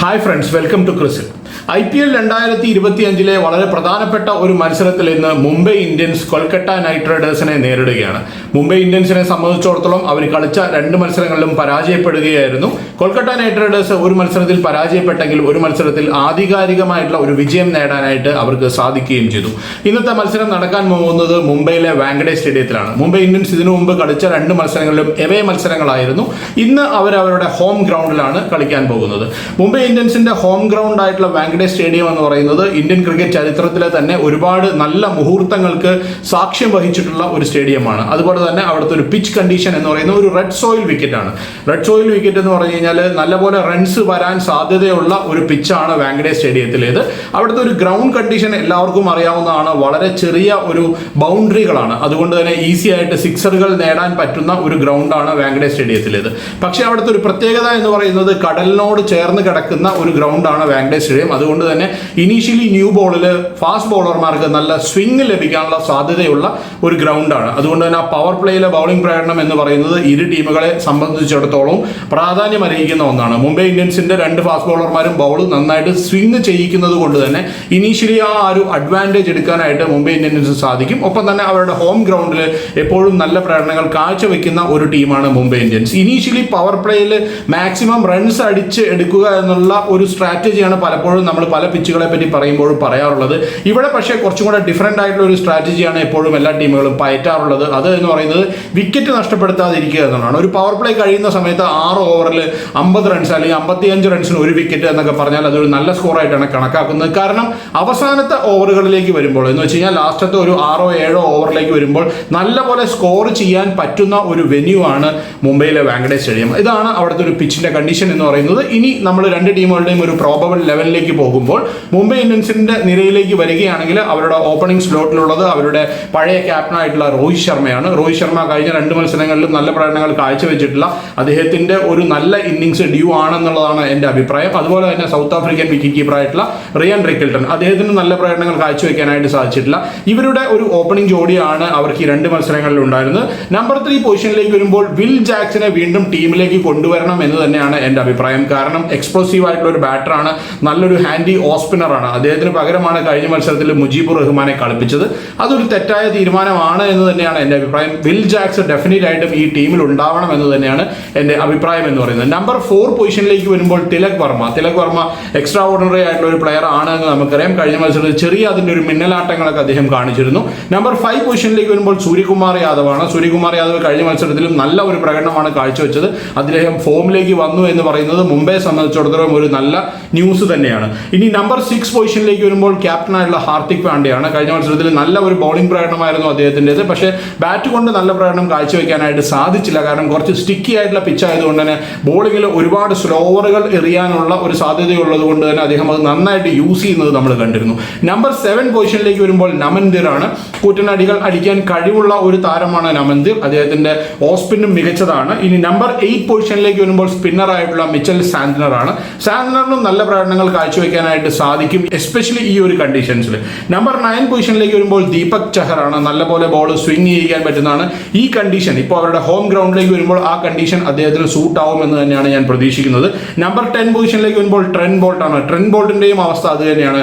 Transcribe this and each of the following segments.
Hi friends, welcome to ക്രിസിൽ. IPL 2025 വളരെ പ്രധാനപ്പെട്ട ഒരു മത്സരത്തിൽ ഇന്ന് മുംബൈ ഇന്ത്യൻസ് കൊൽക്കത്ത നൈറ്റ് റൈഡേഴ്സിനെ നേരിടുകയാണ്. മുംബൈ ഇന്ത്യൻസിനെ സംബന്ധിച്ചിടത്തോളം അവർ കളിച്ച രണ്ട് മത്സരങ്ങളിലും പരാജയപ്പെടുകയായിരുന്നു. കൊൽക്കത്ത നൈറ്റ് റൈഡേഴ്സ് ഒരു മത്സരത്തിൽ പരാജയപ്പെട്ടെങ്കിൽ ഒരു മത്സരത്തിൽ ആധികാരികമായിട്ടുള്ള ഒരു വിജയം നേടാനായിട്ട് അവർക്ക് സാധിക്കുകയും ചെയ്തു. ഇന്നത്തെ മത്സരം നടക്കാൻ പോകുന്നത് മുംബൈയിലെ വാങ്കഡെ സ്റ്റേഡിയത്തിലാണ്. മുംബൈ ഇന്ത്യൻസ് ഇതിനു മുമ്പ് കളിച്ച രണ്ട് മത്സരങ്ങളിലും എവേ മത്സരങ്ങളായിരുന്നു. ഇന്ന് അവരുടെ ഹോം ഗ്രൗണ്ടിലാണ് കളിക്കാൻ പോകുന്നത്. മുംബൈ ഇന്ത്യൻസിന്റെ ഹോം ഗ്രൗണ്ട് ആയിട്ടുള്ള വാങ്കഡെ സ്റ്റേഡിയം എന്ന് പറയുന്നത് ഇന്ത്യൻ ക്രിക്കറ്റ് ചരിത്രത്തിലെ തന്നെ ഒരുപാട് നല്ല മുഹൂർത്തങ്ങൾക്ക് സാക്ഷ്യം വഹിച്ചിട്ടുള്ള ഒരു സ്റ്റേഡിയമാണ്. അതുപോലെ തന്നെ അവിടുത്തെ ഒരു പിച്ച് കണ്ടീഷൻ എന്ന് പറയുന്നത് ഒരു റെഡ് സോയിൽ വിക്കറ്റ് ആണ്. റെഡ് സോയിൽ വിക്കറ്റ് എന്ന് പറഞ്ഞു കഴിഞ്ഞാൽ നല്ലപോലെ റൺസ് വരാൻ സാധ്യതയുള്ള ഒരു പിച്ചാണ് വാങ്കഡെ സ്റ്റേഡിയത്തിലേത്. അവിടുത്തെ ഒരു ഗ്രൗണ്ട് കണ്ടീഷൻ എല്ലാവർക്കും അറിയാവുന്നതാണ്. വളരെ ചെറിയ ഒരു ബൗണ്ടറികളാണ്. അതുകൊണ്ട് തന്നെ ഈസി ആയിട്ട് സിക്സറുകൾ നേടാൻ പറ്റുന്ന ഒരു ഗ്രൗണ്ടാണ് വാങ്കഡെ സ്റ്റേഡിയത്തിലേത്. പക്ഷേ അവിടുത്തെ ഒരു പ്രത്യേകത എന്ന് പറയുന്നത് കടലിനോട് ചേർന്ന് കിടക്കുന്ന ഒരു ഗ്രൗണ്ടാണ് വാങ്കഡെ സ്റ്റേഡിയം. അതുകൊണ്ട് തന്നെ ഇനീഷ്യലി ന്യൂ ബോളിൽ ഫാസ്റ്റ് ബോളർമാർക്ക് നല്ല സ്വിംഗ് ലഭിക്കാനുള്ള സാധ്യതയുള്ള ഒരു ഗ്രൗണ്ടാണ്. അതുകൊണ്ട് തന്നെ ആ പവർ പ്ലേയിലെ ബൗളിംഗ് പ്രകടനം എന്ന് പറയുന്നത് ഇരു ടീമുകളെ സംബന്ധിച്ചിടത്തോളം പ്രാധാന്യം അറിയിക്കുന്ന ഒന്നാണ്. മുംബൈ ഇന്ത്യൻസിന്റെ രണ്ട് ഫാസ്റ്റ് ബോളർമാരും ബൗൾ നന്നായിട്ട് സ്വിംഗ് ചെയ്യിക്കുന്നത് കൊണ്ട് തന്നെ ഇനീഷ്യലി ആ ഒരു അഡ്വാൻറ്റേജ് എടുക്കാനായിട്ട് മുംബൈ ഇന്ത്യൻസിന് സാധിക്കും. ഒപ്പം തന്നെ അവരുടെ ഹോം ഗ്രൗണ്ടിൽ എപ്പോഴും നല്ല പ്രകടനങ്ങൾ കാഴ്ചവെക്കുന്ന ഒരു ടീമാണ് മുംബൈ ഇന്ത്യൻസ്. ഇനീഷ്യലി പവർ പ്ലേയിൽ മാക്സിമം റൺസ് അടിച്ച് എടുക്കുക എന്നുള്ള ഒരു സ്ട്രാറ്റജിയാണ് പലപ്പോഴും നമ്മൾ പല പിച്ചുകളെ പറ്റി പറയുമ്പോഴും പറയാറുള്ളത്. ഇവിടെ പക്ഷേ കുറച്ചും കൂടെ ഡിഫറെൻ്റ് ആയിട്ടുള്ള ഒരു സ്ട്രാറ്റജിയാണ് എപ്പോഴും എല്ലാ ടീമുകളും പയറ്റാറുള്ളത്. അത് എന്ന് പറയുന്നത് വിക്കറ്റ് നഷ്ടപ്പെടുത്താതിരിക്കുക എന്നുള്ളതാണ്. ഒരു പവർ പ്ലേ കഴിയുന്ന സമയത്ത് 6 ഓവറിൽ 50 റൺസ് അല്ലെങ്കിൽ 55 റൺസിന് ഒരു വിക്കറ്റ് എന്നൊക്കെ പറഞ്ഞാൽ അതൊരു നല്ല സ്കോറായിട്ടാണ് കണക്കാക്കുന്നത്. കാരണം അവസാനത്തെ ഓവറുകളിലേക്ക് വരുമ്പോൾ എന്ന് വെച്ച് കഴിഞ്ഞാൽ ലാസ്റ്റത്തെ ഒരു 6-7 ഓവറിലേക്ക് വരുമ്പോൾ നല്ലപോലെ സ്കോർ ചെയ്യാൻ പറ്റുന്ന ഒരു വെന്യൂ ആണ് മുംബൈയിലെ വാങ്കഡെ സ്റ്റേഡിയം. ഇതാണ് അവിടുത്തെ ഒരു പിച്ചിന്റെ കണ്ടീഷൻ എന്ന് പറയുന്നത്. ഇനി നമ്മൾ രണ്ട് ടീമുകളുടെയും ഒരു പ്രോബബിൾ ലെവലിലേക്ക് പോകുമ്പോൾ മുംബൈ ഇന്ത്യൻസിന്റെ നിരയിലേക്ക് വരികയാണെങ്കിൽ അവരുടെ ഓപ്പണിംഗ് സ്ലോട്ടിലുള്ളത് അവരുടെ പഴയ ക്യാപ്റ്റനായിട്ടുള്ള രോഹിത് ശർമ്മയാണ്. രോഹിത് ശർമ്മ കഴിഞ്ഞ രണ്ട് മത്സരങ്ങളിലും നല്ല പ്രകടനങ്ങൾ കാഴ്ചവെച്ചിട്ടില്ല. അദ്ദേഹത്തിന്റെ ഒരു നല്ല ഇന്നിങ്സ് ഡ്യൂ ആണെന്നുള്ളതാണ് എൻ്റെ അഭിപ്രായം. അതുപോലെ തന്നെ സൗത്ത് ആഫ്രിക്കൻ വിക്കറ്റ് കീപ്പറായിട്ടുള്ള റിയാൻ റിക്കിൾട്ടൺ, അദ്ദേഹത്തിന് നല്ല പ്രകടനങ്ങൾ കാഴ്ചവെക്കാനായിട്ട് സാധിച്ചിട്ടില്ല. ഇവരുടെ ഒരു ഓപ്പണിംഗ് ജോഡിയാണ് അവർക്ക് ഈ രണ്ട് മത്സരങ്ങളിൽ ഉണ്ടായിരുന്നത്. നമ്പർ 3 പൊസിഷനിലേക്ക് വരുമ്പോൾ വിൽ ജാക്സനെ വീണ്ടും ടീമിലേക്ക് കൊണ്ടുവരണം എന്ന് തന്നെയാണ് എൻ്റെ അഭിപ്രായം. കാരണം എക്സ്പ്ലോസീവ് ആയിട്ടുള്ള ഒരു ബാറ്ററാണ്, നല്ലൊരു ഹാൻഡി ഓഫ് സ്പിന്നറാണ്. അദ്ദേഹത്തിന് പകരമാണ് കഴിഞ്ഞ മത്സരത്തിൽ മുജീബുർ റഹ്മാനെ കളിപ്പിച്ചത്. അതൊരു തെറ്റായ തീരുമാനമാണ് എന്ന് തന്നെയാണ് എൻ്റെ അഭിപ്രായം. വിൽ ജാക്സ് ഡെഫിനറ്റ് ആയിട്ടും ഈ ടീമിൽ ഉണ്ടാവണം എന്ന് തന്നെയാണ് എൻ്റെ അഭിപ്രായം എന്ന് പറയുന്നത്. നമ്പർ 4 പൊസിഷനിലേക്ക് വരുമ്പോൾ തിലക് വർമ്മ എക്സ്ട്രാ ഓർഡിനറി ആയിട്ടുള്ള ഒരു പ്ലെയർ ആണ് എന്ന് നമുക്കറിയാം. കഴിഞ്ഞ മത്സരത്തിൽ ചെറിയ അതിൻ്റെ ഒരു മിന്നലാട്ടങ്ങളൊക്കെ അദ്ദേഹം കാണിച്ചിരുന്നു. നമ്പർ 5 പൊസിഷനിലേക്ക് വരുമ്പോൾ സൂര്യകുമാർ യാദവ് ആണ്. സൂര്യകുമാർ യാദവ് കഴിഞ്ഞ മത്സരത്തിലും നല്ല ഒരു പ്രകടനമാണ് കാഴ്ചവെച്ചത്. അദ്ദേഹം ഫോമിലേക്ക് വന്നു എന്ന് പറയുന്നത് മുംബൈയെ സംബന്ധിച്ചിടത്തോളം ഒരു നല്ല ന്യൂസ് തന്നെയാണ്. ഇനി നമ്പർ 6 പൊസിഷനിലേക്ക് വരുമ്പോൾ ക്യാപ്റ്റനായിട്ടുള്ള ഹാർദിക് പാണ്ഡ്യയാണ്. കഴിഞ്ഞ മത്സരത്തിൽ നല്ല ഒരു ബൗളിംഗ് പ്രകടനമായിരുന്നു അദ്ദേഹത്തിൻ്റെത്. പക്ഷേ ബാറ്റ് കൊണ്ട് നല്ല പ്രകടനം കാഴ്ചവെക്കാനായിട്ട് സാധിച്ചില്ല. കാരണം കുറച്ച് സ്റ്റിക്കി ആയിട്ടുള്ള പിച്ച് ആയതുകൊണ്ട് തന്നെ ബോളിങ്ങിൽ ഒരുപാട് സ്ലോവറുകൾ എറിയാനുള്ള ഒരു സാധ്യതയുള്ളത് കൊണ്ട് തന്നെ അദ്ദേഹം അത് നന്നായിട്ട് യൂസ് ചെയ്യുന്നത് നമ്മൾ കണ്ടിരുന്നു. നമ്പർ 7 പൊസിഷനിലേക്ക് വരുമ്പോൾ നമൻദിർ ആണ്. കൂറ്റനടികൾ അടിക്കാൻ കഴിവുള്ള ഒരു താരമാണ് നമൻദിർ. അദ്ദേഹത്തിന്റെ ഓഫ് സ്പിന്നും മികച്ചതാണ്. ഇനി നമ്പർ 8 പൊസിഷനിലേക്ക് വരുമ്പോൾ സ്പിന്നർ ആയിട്ടുള്ള മിച്ചൽ സാന്റ്നർ ആണ്. സാന്റ്നറിനും നല്ല പ്രകടനങ്ങൾ കാഴ്ചവെക്കാനായിട്ട് സാധിക്കും, എസ്പെഷ്യലി ഈ ഒരു കണ്ടീഷൻസിൽ. നമ്പർ 9 പൊസിഷനിലേക്ക് വരുമ്പോൾ ദീപക് ചഹറാണ്. നല്ലപോലെ ബോൾ സ്വിംഗ് ചെയ്യാൻ പറ്റുന്നതാണ്. ഈ കണ്ടീഷൻ ഇപ്പോൾ അവരുടെ ഹോം ഗ്രൗണ്ടിലേക്ക് വരുമ്പോൾ ആ കണ്ടീഷൻ അദ്ദേഹത്തിന് സൂട്ട് ആവും എന്ന് തന്നെയാണ് ഞാൻ പ്രതീക്ഷിക്കുന്നത്. നമ്പർ 10 പൊസിഷനിലേക്ക് വരുമ്പോൾ ട്രെന്റ് ബോൾട്ടാണ്. ട്രെന്റ് ബോൾട്ടിന്റെയും അവസ്ഥ അത് തന്നെയാണ്.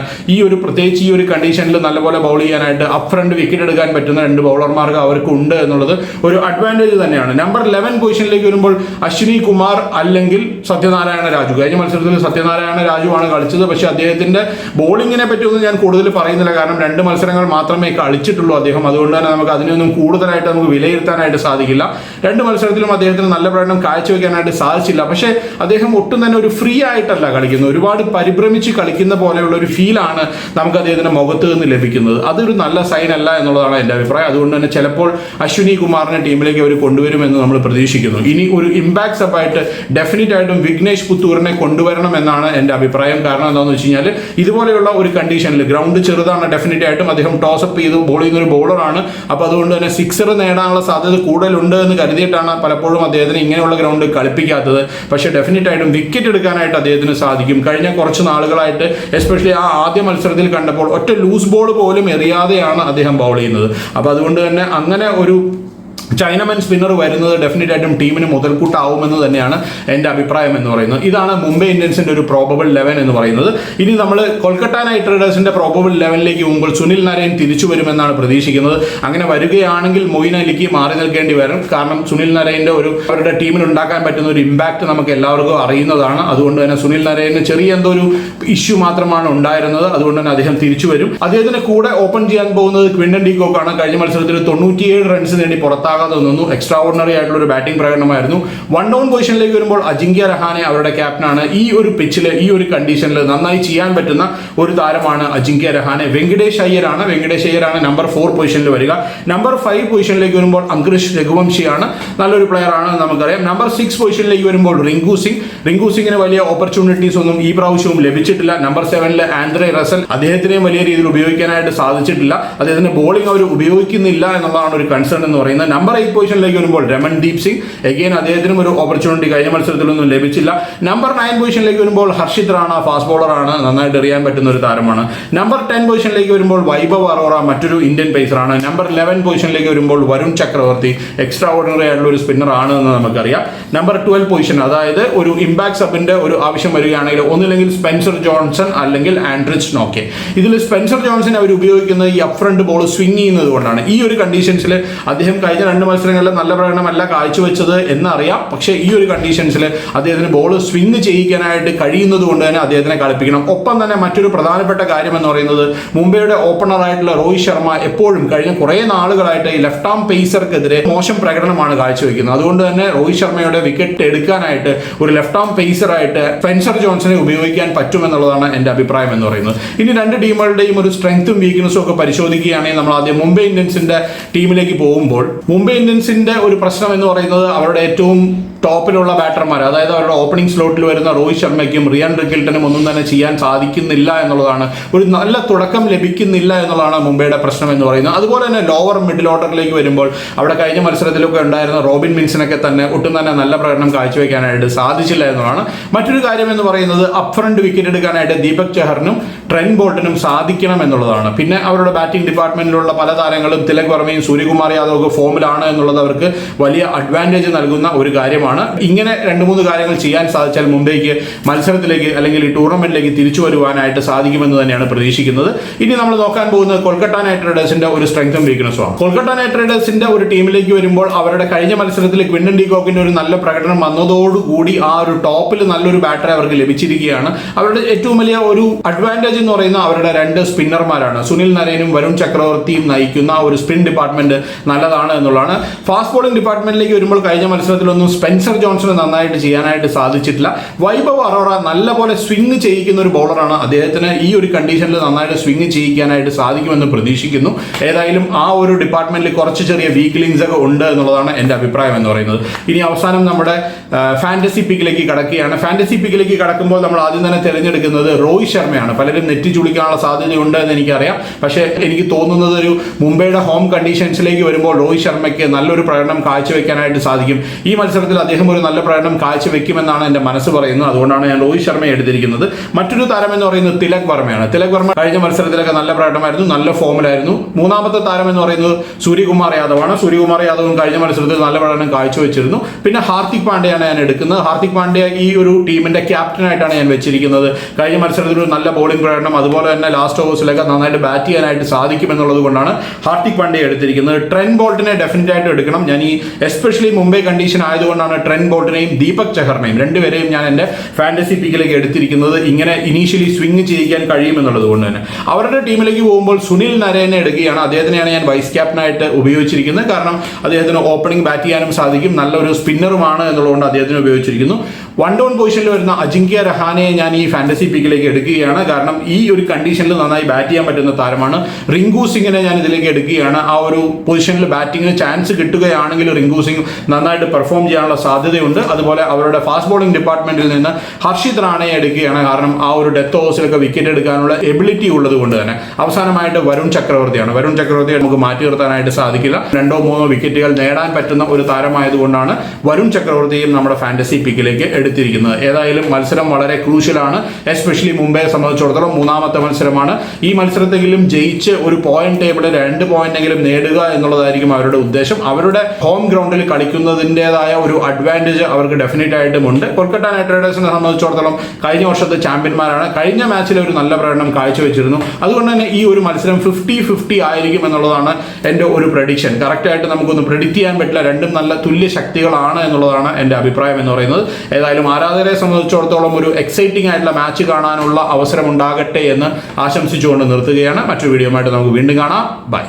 പ്രത്യേകിച്ച് ഈ ഒരു കണ്ടീഷനിൽ നല്ലപോലെ ബൗൾ ചെയ്യാനായിട്ട് അപ്പ് ഫ്രണ്ട് വിക്കറ്റ് എടുക്കാൻ പറ്റുന്ന രണ്ട് ബൗളർമാർക്ക് അവർക്ക് ഉണ്ട് എന്നുള്ളത് ഒരു അഡ്വാൻറ്റേജ് തന്നെയാണ്. നമ്പർ 11 പൊസിഷനിലേക്ക് വരുമ്പോൾ അശ്വിനി കുമാർ അല്ലെങ്കിൽ സത്യനാരായണ രാജു. കഴിഞ്ഞ മത്സരത്തിൽ സത്യനാരായണ രാജു ആണ് കളിച്ചത്. പക്ഷേ അദ്ദേഹത്തിന്റെ ബോളിങ്ങിനെ പറ്റിയൊന്നും ഞാൻ കൂടുതൽ പറയുന്നില്ല. കാരണം രണ്ട് മത്സരങ്ങൾ മാത്രമേ കളിച്ചിട്ടുള്ളൂ അദ്ദേഹം. അതുകൊണ്ട് തന്നെ നമുക്ക് അതിനൊന്നും കൂടുതലായിട്ട് നമുക്ക് വിലയിരുത്താനായിട്ട് സാധിക്കില്ല. രണ്ട് മത്സരത്തിലും അദ്ദേഹത്തിന് നല്ല പ്രകടനം കാഴ്ചവെക്കാനായിട്ട് സാധിച്ചില്ല. പക്ഷേ അദ്ദേഹം ഒട്ടും തന്നെ ഒരു ഫ്രീ ആയിട്ടല്ല കളിക്കുന്നത്. ഒരുപാട് പരിഭ്രമിച്ച് കളിക്കുന്ന പോലെയുള്ള ഒരു ഫീലാണ് നമുക്ക് അദ്ദേഹത്തിന്റെ മുഖത്ത് നിന്ന് ലഭിക്കുന്നത്. അതൊരു നല്ല സൈൻ അല്ല എന്നുള്ളതാണ് എൻ്റെ അഭിപ്രായം. അതുകൊണ്ട് തന്നെ ചിലപ്പോൾ അശ്വിനി കുമാറിനെ ടീമിലേക്ക് അവർ കൊണ്ടുവരുമെന്ന് നമ്മൾ പ്രതീക്ഷിക്കുന്നു. ഇനി ഒരു ഇമ്പാക്ട് സപ്പായിട്ട് ഡെഫിനറ്റ് ആയിട്ടും വിഘ്നേഷ് പുത്തൂരിനെ കൊണ്ടുവരണം എന്നാണ് എൻ്റെ അഭിപ്രായം. കാരണം എന്താണെന്ന് വെച്ച് കഴിഞ്ഞാൽ ഇതുപോലെയുള്ള ഒരു കണ്ടീഷനിൽ ഗ്രൗണ്ട് ചെറുതാണ്, ഡെഫിനറ്റ് ആയിട്ടും അദ്ദേഹം ടോസപ്പ് ചെയ്ത് ബോൾ ചെയ്യുന്ന ഒരു ബോളറാണ്. അപ്പോൾ അതുകൊണ്ട് തന്നെ സിക്സർ നേടാനുള്ള സാധ്യത കൂടുതലുണ്ട് എന്ന് കരുതിയിട്ടാണ് പലപ്പോഴും അദ്ദേഹത്തിന് ഇങ്ങനെയുള്ള ഗ്രൗണ്ട് കളിപ്പിക്കാത്തത്. പക്ഷേ ഡെഫിനറ്റ് ആയിട്ടും വിക്കറ്റ് എടുക്കാനായിട്ട് അദ്ദേഹത്തിന് സാധിക്കും. കഴിഞ്ഞ കുറച്ച് നാളുകളായിട്ട് എസ്പെഷ്യലി ആ ആദ്യ മത്സരത്തിൽ കണ്ടപ്പോൾ ഒറ്റ ലൂസ് ബോൾ പോലും എറിയാതെയാണ് അദ്ദേഹം ബൗൾ ചെയ്യുന്നത്. അപ്പോൾ അതുകൊണ്ട് തന്നെ അങ്ങനെ ഒരു ചൈനമൻ സ്പിന്നർ വരുന്നത് ഡെഫിനറ്റ് ആയിട്ടും ടീമിന് മുതൽക്കൂട്ടാവുമെന്ന് തന്നെയാണ് എൻ്റെ അഭിപ്രായം എന്ന് പറയുന്നത്. ഇതാണ് മുംബൈ ഇന്ത്യൻസിന്റെ ഒരു പ്രോബബിൾ 11 എന്ന് പറയുന്നത്. ഇനി നമ്മൾ കൊൽക്കത്ത നൈറ്റ് റൈഡേഴ്സിന്റെ പ്രോബബിൾ 11ലേക്ക് പോകുമ്പോൾ സുനിൽ നരൈൻ തിരിച്ചു വരുമെന്നാണ് പ്രതീക്ഷിക്കുന്നത്. അങ്ങനെ വരികയാണെങ്കിൽ മൊയിൻ അലിക്ക് മാറി നിൽക്കേണ്ടി വരും. കാരണം സുനിൽ നരൈൻ്റെ അവരുടെ ടീമിൽ ഉണ്ടാക്കാൻ പറ്റുന്ന ഒരു ഇമ്പാക്ട് നമുക്ക് എല്ലാവർക്കും അറിയുന്നതാണ്. അതുകൊണ്ട് തന്നെ സുനിൽ നരൈന് ചെറിയ എന്തോ ഒരു ഇഷ്യൂ മാത്രമാണ് ഉണ്ടായിരുന്നത്. അതുകൊണ്ട് തന്നെ അദ്ദേഹം തിരിച്ചു വരും. അദ്ദേഹത്തിന് കൂടെ ഓപ്പൺ ചെയ്യാൻ പോകുന്നത് ക്വിന്റൻ ഡി കോക്കാണ്. കഴിഞ്ഞ മത്സരത്തിൽ 97 റൺസ് നേടി പുറത്താകാതെ നിന്നു. എക്സ്ട്രാ ഓർഡിനറി ആയിട്ടുള്ള ഒരു ബാറ്റിംഗ് പ്രകടനമായിരുന്നു. 1 ഡൗൺ പൊസിഷനിലേക്ക് വരുമ്പോൾ അജിങ്ക്യ രഹാനെ അവരുടെ ക്യാപ്റ്റനാണ്. ഈ ഒരു പിച്ചിൽ ഈ ഒരു കണ്ടീഷനിൽ നന്നായി ചെയ്യാൻ പറ്റുന്ന ഒരു താരമാണ് അജിങ്ക്യ രഹാനെ. വെങ്കടേഷ് അയ്യരാണ് നമ്പർ 4 പൊസിഷനിൽ വരിക. നമ്പർ 5 പൊസിഷനിലേക്ക് വരുമ്പോൾ അങ്കുരിഷ് രഘുവംശിയാണ്. നല്ലൊരു പ്ലെയർ ആണ് നമുക്കറിയാം. നമ്പർ 6 പൊസിഷനിലേക്ക് വരുമ്പോൾ റിങ്കു സിംഗിന് വലിയ ഓപ്പർച്യൂണിറ്റീസ് ഒന്നും ഈ പ്രാവശ്യവും ലഭിച്ചിട്ടില്ല. നമ്പർ 7 ആൻഡ്രെ റസൽ, അദ്ദേഹത്തിനെയും വലിയ രീതിയിൽ ഉപയോഗിക്കാനായിട്ട് സാധിച്ചിട്ടില്ല. അദ്ദേഹത്തിന്റെ ബോളിംഗ് അവർ ഉപയോഗിക്കുന്നില്ല എന്നുള്ളതാണ് ഒരു കൺസേൺ എന്ന് പറയുന്നത്. നമ്പർ 8 പൊസിഷനിലേക്ക് വരുമ്പോൾ രമൺദീപ് സിംഗ്, എഗെയിൻ അദ്ദേഹത്തിനും ഒരു ഓപ്പർച്യൂണിറ്റി കഴിഞ്ഞ മത്സരത്തിലൊന്നും ലഭിച്ചില്ല. നമ്പർ 9 പൊസിഷനിലേക്ക് വരുമ്പോൾ ഹർഷിത് റാണ, ഫാസ്റ്റ് ബോളറാണ്, നന്നായിട്ട് എറിയാൻ പറ്റുന്ന ഒരു താരമാണ്. നമ്പർ 10 പൊസിഷനിലേക്ക് വരുമ്പോൾ വൈഭവ് അറോറ, മറ്റൊരു ഇന്ത്യൻ പേസറാണ്. നമ്പർ 11 പൊസിഷനിലേക്ക് വരുമ്പോൾ വരുൺ ചക്രവർത്തി, എക്സ്ട്രാ ഓർഡിനറി ആയിട്ടുള്ള ഒരു സ്പിന്നർ ആണ് എന്ന് നമുക്കറിയാം. നമ്പർ 12 പൊസിഷൻ, അതായത് ഒരു ഇമ്പാക്ട് സബിന്റെ ഒരു ആവശ്യം വരികയാണെങ്കിൽ ഒന്നില്ലെങ്കിൽ സ്പെൻസർ ജോൺസൺ അല്ലെങ്കിൽ ആൻഡ്രിച്ച് നോക്കെ. ഇതിൽ സ്പെൻസർ ജോൺസൺ അവർ ഉപയോഗിക്കുന്നത് ഈ അപ്പ് ഫ്രണ്ട് ബോൾ സ്വിംഗ് ചെയ്യുന്നത് കൊണ്ടാണ്. ഈ ഒരു കണ്ടീഷൻസിൽ അദ്ദേഹം കഴിഞ്ഞ 2 മത്സരങ്ങളിൽ നല്ല പ്രകടനമല്ല കാഴ്ചവെച്ചത് എന്നറിയാം. പക്ഷേ ഈ ഒരു കണ്ടീഷൻസിൽ അദ്ദേഹത്തിന് ബോൾ സ്വിംഗ് ചെയ്യിക്കാനായിട്ട് കഴിയുന്നത് കൊണ്ട് തന്നെ അദ്ദേഹത്തിനെ കളിപ്പിക്കണം. ഒപ്പം തന്നെ മറ്റൊരു പ്രധാനപ്പെട്ട കാര്യം എന്ന് പറയുന്നത് മുംബൈയുടെ ഓപ്പണറായിട്ടുള്ള രോഹിത് ശർമ്മ എപ്പോഴും കഴിഞ്ഞ കുറേ നാളുകളായിട്ട് ഈ ലെഫ്റ്റ് ആം പേസർക്കെതിരെ മോശം പ്രകടനമാണ് കാഴ്ചവെക്കുന്നത്. അതുകൊണ്ട് തന്നെ രോഹിത് ശർമ്മയുടെ വിക്കറ്റ് എടുക്കാനായിട്ട് ഒരു ലെഫ്റ്റ് ആം പേസറായിട്ട് സ്പെൻസർ ജോൺസനെ ഉപയോഗിക്കാൻ പറ്റുമെന്നുള്ളതാണ് എൻ്റെ അഭിപ്രായം എന്ന് പറയുന്നത്. ഇനി 2 ടീമുകളുടെയും ഒരു സ്ട്രെങ്ത്തും വീക്ക്നെസ്സും ഒക്കെ പരിശോധിക്കുകയാണെങ്കിൽ നമ്മൾ ആദ്യം മുംബൈ ഇന്ത്യൻസിന്റെ ടീമിലേക്ക് പോകുമ്പോൾ മുംബൈ ഇന്ത്യൻസിന്റെ ഒരു പ്രശ്നം എന്ന് പറയുന്നത് അവരുടെ ഏറ്റവും ടോപ്പിലുള്ള ബാറ്റർമാർ, അതായത് അവരുടെ ഓപ്പണിംഗ് സ്ലോട്ടിൽ വരുന്ന രോഹിത് ശർമ്മയ്ക്കും റിയാൻ റിക്കിൾട്ടനും ഒന്നും തന്നെ ചെയ്യാൻ സാധിക്കുന്നില്ല എന്നുള്ളതാണ്. ഒരു നല്ല തുടക്കം ലഭിക്കുന്നില്ല എന്നുള്ളതാണ് മുംബൈയുടെ പ്രശ്നം എന്ന് പറയുന്നത്. അതുപോലെ തന്നെ ലോവർ മിഡിൽ ഓർഡറിലേക്ക് വരുമ്പോൾ അവിടെ കഴിഞ്ഞ മത്സരത്തിലൊക്കെ ഉണ്ടായിരുന്ന റോബിൻ മിൻസിനൊക്കെ തന്നെ ഒട്ടും തന്നെ നല്ല പ്രകടനം കാഴ്ചവെക്കാനായിട്ട് സാധിച്ചില്ല എന്നുള്ളതാണ്. മറ്റൊരു കാര്യം എന്ന് പറയുന്നത് അപ്പ് ഫ്രണ്ട് വിക്കറ്റ് എടുക്കാനായിട്ട് ദീപക് ചഹറിനും ട്രെന്റ് ബോൾട്ടനും സാധിക്കണം എന്നുള്ളതാണ്. പിന്നെ അവരുടെ ബാറ്റിംഗ് ഡിപ്പാർട്ട്മെന്റിലുള്ള പല താരങ്ങളും തിലക് വർമ്മയും സൂര്യകുമാർ യാദവും ഫോമിലാണ് എന്നുള്ളത് അവർക്ക് വലിയ അഡ്വാൻറ്റേജ് നൽകുന്ന ഒരു കാര്യമാണ്. ഇങ്ങനെ 2-3 കാര്യങ്ങൾ ചെയ്യാൻ സാധിച്ചാൽ മുംബൈക്ക് മത്സരത്തിലേക്ക് അല്ലെങ്കിൽ ഈ ടൂർണമെന്റിലേക്ക് തിരിച്ചു വരുവാനായിട്ട് സാധിക്കുമെന്ന് തന്നെയാണ് പ്രതീക്ഷിക്കുന്നത്. ഇനി നമ്മൾ നോക്കാൻ പോകുന്നത് കൊൽക്കത്ത നൈറ്റ് റൈഡേഴ്സിന്റെ ഒരു സ്ട്രെങ്തും വീക്ക്നെസ്സും ആണ്. കൊൽക്കത്ത നൈറ്റ് റൈഡേഴ്സിന്റെ ഒരു ടീമിലേക്ക് വരുമ്പോൾ അവരുടെ കഴിഞ്ഞ മത്സരത്തിൽ ക്വിന്റൻ ഡി കോക്കിന്റെ ഒരു നല്ല പ്രകടനം വന്നതോടുകൂടി ആ ഒരു ടോപ്പിൽ നല്ലൊരു ബാറ്ററെ അവർക്ക് ലഭിച്ചിരിക്കുകയാണ്. അവരുടെ ഏറ്റവും വലിയ ഒരു അഡ്വാൻറ്റേജ് എന്ന് പറയുന്നത് അവരുടെ 2 സ്പിന്നർമാരാണ്. സുനിൽ നരൈനും വരുൺ ചക്രവർത്തിയും നയിക്കുന്ന ഒരു സ്പിൻ ഡിപ്പാർട്ട്മെന്റ് നല്ലതാണ് എന്നുള്ളതാണ്. ഫാസ്റ്റ് ബോളിംഗ് ഡിപ്പാർട്ട്മെന്റിലേക്ക് വരുമ്പോൾ കഴിഞ്ഞ മത്സരത്തിലൊന്നും സ്പെൻസർ ജോൺസൺ നന്നായിട്ട് ചെയ്യാനായിട്ട് സാധിച്ചിട്ടില്ല. വൈഭവ് അറോറ നല്ലപോലെ സ്വിംഗ് ചെയ്യിക്കുന്ന ഒരു ബോളറാണ്. അദ്ദേഹത്തിന് ഈ ഒരു കണ്ടീഷനിൽ നന്നായിട്ട് സ്വിംഗ് ചെയ്യിക്കാനായിട്ട് സാധിക്കുമെന്ന് പ്രതീക്ഷിക്കുന്നു. ഏതായാലും ആ ഒരു ഡിപ്പാർട്ട്മെന്റിൽ കുറച്ച് ചെറിയ വീക്ക് ലിങ്ക്സ് ഒക്കെ ഉണ്ട് എന്നുള്ളതാണ് എൻ്റെ അഭിപ്രായം എന്ന് പറയുന്നത്. ഇനി അവസാനം നമ്മുടെ ഫാന്റസി പിക്കിലേക്ക് കടക്കുകയാണ്. ഫാന്റസി പിക്കിലേക്ക് കടക്കുമ്പോൾ നമ്മൾ ആദ്യം തന്നെ തിരഞ്ഞെടുക്കുന്നത് രോഹിത് ശർമ്മയാണ്. പലരും നെറ്റി ചുളിക്കാനുള്ള സാധ്യതയുണ്ട് എന്ന് എനിക്കറിയാം. പക്ഷേ എനിക്ക് തോന്നുന്നത് ഒരു മുംബൈയുടെ ഹോം കണ്ടീഷൻസിലേക്ക് വരുമ്പോൾ രോഹിത് ശർമ്മയ്ക്ക് നല്ലൊരു പ്രകടനം കാഴ്ചവെക്കാനായിട്ട് സാധിക്കും. ഈ മത്സരത്തിൽ അദ്ദേഹം ഒരു നല്ല പ്രകടനം കാഴ്ചവെക്കുമെന്നാണ് എൻ്റെ മനസ്സ് പറയുന്നത്. അതുകൊണ്ടാണ് ഞാൻ രോഹിത് ശർമ്മയെ എടുത്തിരിക്കുന്നത്. മറ്റൊരു താരം എന്ന് പറയുന്നത് തിലക് വർമ്മയാണ്. തിലക് വർമ്മ കഴിഞ്ഞ മത്സരത്തിലൊക്കെ നല്ല പ്രകടനമായിരുന്നു, നല്ല ഫോമിലായിരുന്നു. മൂന്നാമത്തെ താരം എന്ന് പറയുന്നത് സൂര്യകുമാർ യാദവാണ്. സൂര്യകുമാർ യാദവും കഴിഞ്ഞ മത്സരത്തിൽ നല്ല പ്രകടനം കാഴ്ചവെച്ചിരുന്നു. പിന്നെ ഹാർദിക് പാണ്ഡ്യയാണ് ഞാൻ എടുക്കുന്നത്. ഹാർദിക് പാണ്ഡ്യ ഈ ഒരു ടീമിന്റെ ക്യാപ്റ്റനായിട്ടാണ് ഞാൻ വെച്ചിരിക്കുന്നത്. കഴിഞ്ഞ മത്സരത്തിൽ ഒരു നല്ല ബോളിംഗ് പ്രകടനം, അതുപോലെ തന്നെ ലാസ്റ്റ് ഓവേഴ്സിലൊക്കെ നന്നായിട്ട് ബാറ്റ് ചെയ്യാനായിട്ട് സാധിക്കുമെന്നുള്ളത് കൊണ്ടാണ് ഹാർദിക് പാണ്ഡ്യ എടുത്തിരിക്കുന്നത്. ട്രെന്റ് ബോൾട്ടിനെ ഡെഫിനറ്റ് ആയിട്ട് എടുക്കണം. ഞാൻ ഈ എസ്പെഷ്യലി മുംബൈ കണ്ടീഷൻ ആയതുകൊണ്ടാണ് ട്രെന്റ് ബോൾട്ടിനെയും ദീപക് ചഹറിനെയും രണ്ടുപേരെയും ഞാൻ എൻ്റെ ഫാന്റസി പിക്കിലേക്ക് എടുത്തിരിക്കുന്നത്. ഇങ്ങനെ ഇനീഷ്യലി സ്വിംഗ് ചെയ്യാൻ കഴിയുമെന്നുള്ളത് കൊണ്ട് തന്നെ. അവരുടെ ടീമിലേക്ക് പോകുമ്പോൾ സുനിൽ നരൈനെ എടുക്കുകയാണ്. അദ്ദേഹത്തിനെയാണ് ഞാൻ വൈസ് ക്യാപ്റ്റനായിട്ട് ഉപയോഗിച്ചിരിക്കുന്നത്. കാരണം അദ്ദേഹത്തിന് ഓപ്പണിംഗ് ബാറ്റ് ചെയ്യാനും സാധിക്കും, നല്ലൊരു സ്പിന്നറുമാണ് എന്നുള്ളതുകൊണ്ട് അദ്ദേഹത്തിന് ഉപയോഗിച്ചിരിക്കുന്നു. 1 ഡൗൺ പൊസിഷനിൽ വരുന്ന അജിങ്ക്യ രഹാനെയെ ഞാൻ ഈ ഫാന്റസി പിക്കിലേക്ക് എടുക്കുകയാണ്. കാരണം ഈ ഒരു കണ്ടീഷനിൽ നന്നായി ബാറ്റ് ചെയ്യാൻ പറ്റുന്ന താരമാണ്. റിങ്കു സിംഗിനെ ഞാൻ ഇതിലേക്ക് എടുക്കുകയാണ്. ആ ഒരു പൊസിഷനിൽ ബാറ്റിങ്ങിന് ചാൻസ് കിട്ടുകയാണെങ്കിൽ റിങ്കു സിംഗ് നന്നായിട്ട് പെർഫോം ചെയ്യാനുള്ള സാധ്യതയുണ്ട്. അതുപോലെ അവരുടെ ഫാസ്റ്റ് ബോളിംഗ് ഡിപ്പാർട്ട്മെന്റിൽ നിന്ന് ഹർഷിത് റാണയെ എടുക്കുകയാണ്. കാരണം ആ ഒരു ഡെത്ത് ഓവേഴ്സിലൊക്കെ വിക്കറ്റ് എടുക്കാനുള്ള എബിലിറ്റി ഉള്ളത് കൊണ്ട് തന്നെ. അവസാനമായിട്ട് വരുൺ ചക്രവർത്തിയാണ്. വരുൺ ചക്രവർത്തിയെ നമുക്ക് മാറ്റി നിർത്താനായിട്ട് സാധിക്കില്ല. 2-3 വിക്കറ്റുകൾ നേടാൻ പറ്റുന്ന ഒരു താരമായതുകൊണ്ടാണ് വരുൺ ചക്രവർത്തിയും നമ്മുടെ ഫാന്റസി പിക്കിലേക്ക് എടുക്കുന്നത്. എടുത്തിരിക്കുന്നത്. ഏതായാലും മത്സരം വളരെ ക്രൂഷ്യലാണ്, എസ്പെഷ്യലി മുംബൈയെ സംബന്ധിച്ചിടത്തോളം. മൂന്നാമത്തെ മത്സരമാണ്. ഈ മത്സരത്തെങ്കിലും ജയിച്ച് ഒരു പോയിന്റ് ടേബിളിൽ 2 പോയിന്റെങ്കിലും നേടുക എന്നുള്ളതായിരിക്കും അവരുടെ ഉദ്ദേശം. അവരുടെ ഹോം ഗ്രൗണ്ടിൽ കളിക്കുന്നതിൻ്റെതായ ഒരു അഡ്വാൻറ്റേജ് അവർക്ക് ഡെഫിനറ്റ് ആയിട്ടും ഉണ്ട്. കൊൽക്കത്ത നൈറ്റ് റൈഡേഴ്സിനെ സംബന്ധിച്ചിടത്തോളം കഴിഞ്ഞ വർഷത്തെ ചാമ്പ്യന്മാരാണ്. കഴിഞ്ഞ മാച്ചിൽ ഒരു നല്ല പ്രകടനം കാഴ്ചവെച്ചിരുന്നു. അതുകൊണ്ട് തന്നെ ഈ ഒരു മത്സരം 50-50 ആയിരിക്കും എന്നുള്ളതാണ് എൻ്റെ ഒരു പ്രഡിക്ഷൻ. കറക്റ്റായിട്ട് നമുക്കൊന്ന് പ്രെഡിക്റ്റ് ചെയ്യാൻ പറ്റില്ല. രണ്ടും നല്ല തുല്യ ശക്തികളാണ് എന്നുള്ളതാണ് എൻ്റെ അഭിപ്രായം എന്ന് പറയുന്നത്. ഏതായാലും ആരാധകരെ സംബന്ധിച്ചിടത്തോളം ഒരു എക്സൈറ്റിംഗ് ആയിട്ടുള്ള മാച്ച് കാണാനുള്ള അവസരം ഉണ്ടാകട്ടെ എന്ന് ആശംസിച്ചുകൊണ്ട് നിർത്തുകയാണ്. മറ്റൊരു വീഡിയോ ആയിട്ട് നമുക്ക് വീണ്ടും കാണാം. ബൈ.